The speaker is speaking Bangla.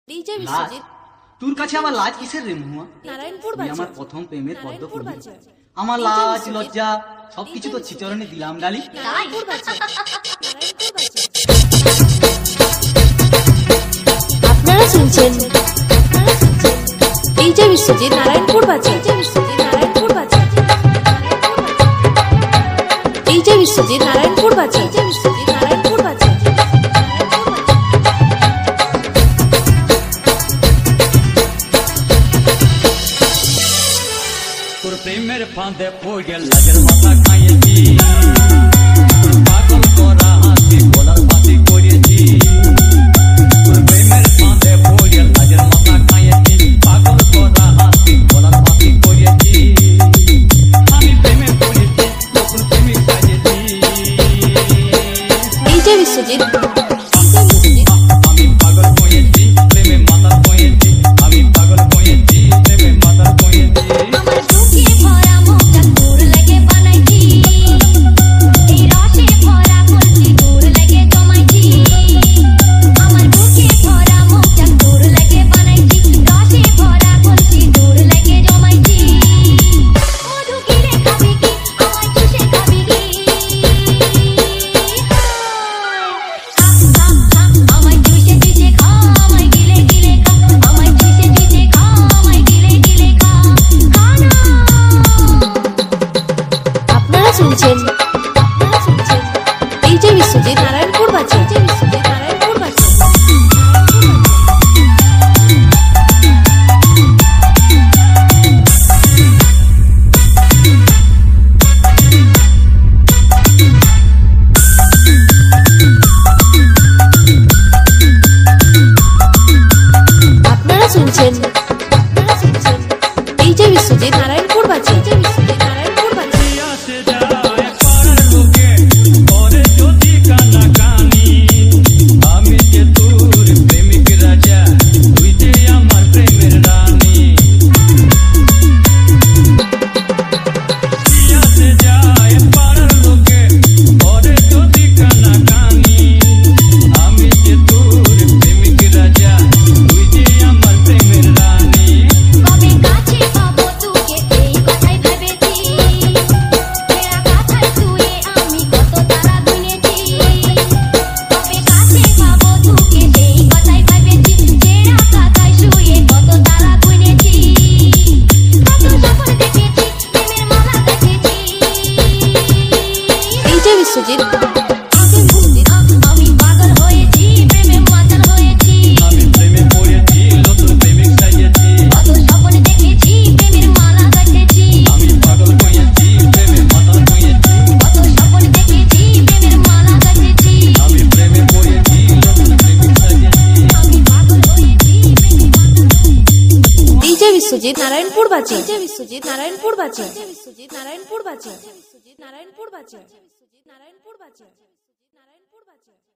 ডিজে লাজ? বিশ্বজিৎ তোর কাছে আমার লাজ কিসের রে মহুয়া? নারায়ণপুর তুই বাজার আমার প্রথম প্রেমের পদ্ম নারায়ণপুর ফুল। বাজার আমার ডিজে লাজ বিশ্বজিৎ, লজ্জা সবকিছু তো চিচরণে দিলাম ডালি। নারায়ণপুর বাজার নারায়ণপুর বাজার। আপনারা শুনছেন ডিজে বিশ্বজিৎ নারায়ণপুর বাজার ডিজে বিশ্বজিৎ নারায়ণপুর বাজার ডিজে বিশ্বজিৎ নারায়ণপুর বাজার ডিজে বিশ্বজিৎ নারায়ণপুর বাজার। তোর প্রেমের ফাঁদে পড়ে লাজের মাথা খাইয়েছি, পাগল করা হাসি বলার ফাঁসি করেছি। তোর প্রেমের ফাঁদে পড়ে লাজের মাথা খাইয়েছি, পাগল করা হাসি বলার ফাঁসি করেছি। আমি প্রেমে পড়েছি, নতুন প্রেমিক সাজেছি। ডিজে বিশ্বজিৎ আমি পাগল হয়েছি, প্রেমে মাথা হয়েছি। আমি পাগল হয়েছি, প্রেমে মাথা হয়েছি। আমার বুকে ভরা মুখটা তোর লাগে বানাইছি, এই রসে ভরা ফুলটি তোর লাগে জমাইছি। আমার বুকে ভরা মুখটা তোর লাগে বানাইছি, রসে ভরা ফুলটি তোর লাগে জমাইছি। মধু গিলে খাবি কি, আমায় চুষে খাবি কি? আমায় চুষে চুষে খা, আমায় গিলে গিলে খা, আমায় চুষে চুষে খা, আমায় গিলে গিলে খা। আপনারা শুনছেন ডিজে বিশ্বজিৎ নারায়ণপুর বাজার ডিজে বিশ্বজিৎ নারায়ণপুর বাজার। আপনারা শুনছেন ডিজে বিশ্বজিৎ নারায়ণপুর বাজার ডিজে বিশ্বজিৎ নারায়ণপুর বাজার। আসে যায় পাড়ার লোকে, করে যদি কানাকানি। আমি যে তোর প্রেমিক রাজা, তুই যে আমার প্রেমের রানী। আসে যায় পাড়ার লোকে, করে যদি কানাকানি। আমি যে তোর প্রেমিক রাজা, তুই যে আমার প্রেমের রানী। কবে কাছে পাবো তোকে এই কথাই ভেবেছি, তেরা কাঁথায় শুয়ে আমি কত তারা গুনেছি। কবে কাছে পাবো তোকে এই কথাই ভেবেছি, তেরা কাঁথায় শুয়ে কত তারা গুনেছি। কত স্বপ্ন দেখেছি, প্রেমের মালা গেঁথেছি। ডিজে বিশ্বজিৎ আমি পাগল হয়েছি, প্রেমে মাতাল হয়েছি। আমি প্রেমে পড়েছি, নতুন প্রেমিক সাজিয়েছি। কত স্বপ্ন দেখেছি, প্রেমের মালা গেঁথেছি। আমি পাগল হয়েছি, প্রেমে মাতাল হয়েছি। কত স্বপ্ন দেখেছি, প্রেমের মালা গেঁথেছি। আমি প্রেমে পড়েছি, নতুন প্রেমিক সাজিয়েছি। আমি পাগল হয়েছি, প্রেমে মাতাল হয়েছি। ডিজে বিশ্বজিৎ নারায়ণপুর বাজার ডিজে বিশ্বজিৎ নারায়ণপুর বাজার ডিজে বিশ্বজিৎ নারায়ণপুর বাজার ডিজে বিশ্বজিৎ নারায়ণপুর বাজার ডিজে বিশ্বজিৎ নারায়ণপুর বাজার ডিজে বিশ্বজিৎ নারায়ণপুর বাজার।